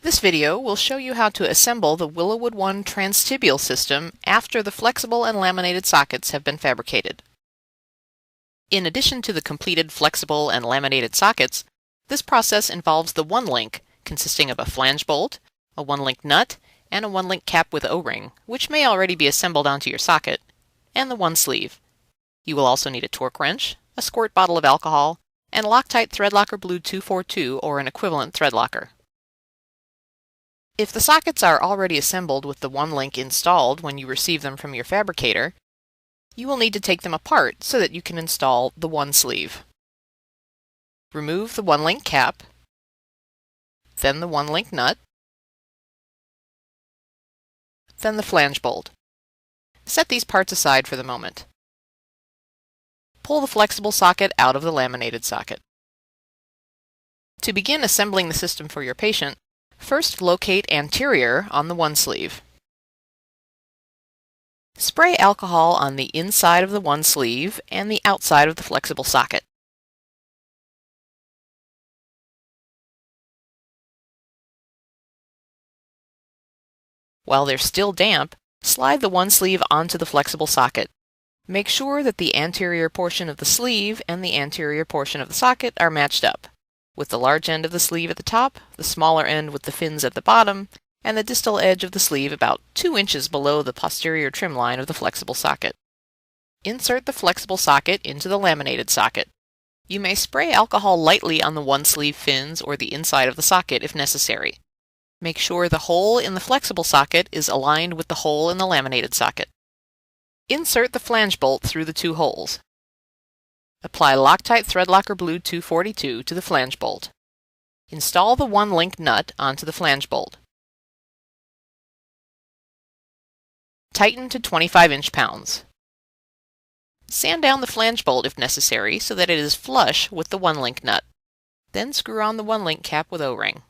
This video will show you how to assemble the WillowWood 1 transtibial system after the flexible and laminated sockets have been fabricated. In addition to the completed flexible and laminated sockets, this process involves the one-link, consisting of a flange bolt, a one-link nut, and a one-link cap with O-ring, which may already be assembled onto your socket, and the one sleeve. You will also need a torque wrench, a squirt bottle of alcohol, and Loctite thread locker blue 242 or an equivalent thread locker. If the sockets are already assembled with the one link installed when you receive them from your fabricator, you will need to take them apart so that you can install the one sleeve. Remove the one link cap, then the one link nut, then the flange bolt. Set these parts aside for the moment. Pull the flexible socket out of the laminated socket. To begin assembling the system for your patient, first locate anterior on the one sleeve. Spray alcohol on the inside of the one sleeve and the outside of the flexible socket. While they're still damp, slide the one sleeve onto the flexible socket. Make sure that the anterior portion of the sleeve and the anterior portion of the socket are matched up, with the large end of the sleeve at the top, the smaller end with the fins at the bottom, and the distal edge of the sleeve about 2 inches below the posterior trim line of the flexible socket. Insert the flexible socket into the laminated socket. You may spray alcohol lightly on the one sleeve fins or the inside of the socket if necessary. Make sure the hole in the flexible socket is aligned with the hole in the laminated socket. Insert the flange bolt through the 2 holes. Apply Loctite thread locker blue 242 to the flange bolt. Install the one link nut onto the flange bolt. Tighten to 25 inch-pounds. Sand down the flange bolt if necessary so that it is flush with the one link nut. Then screw on the one link cap with O-ring.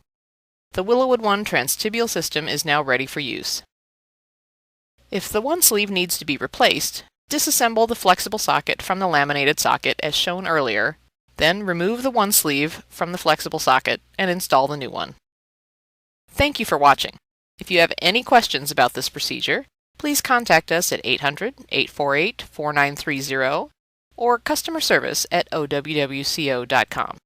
The WillowWood 1 transtibial system is now ready for use. If the one sleeve needs to be replaced, disassemble the flexible socket from the laminated socket as shown earlier, then remove the one sleeve from the flexible socket and install the new one. Thank you for watching. If you have any questions about this procedure, please contact us at 800-848-4930 or customer service at owwco.com.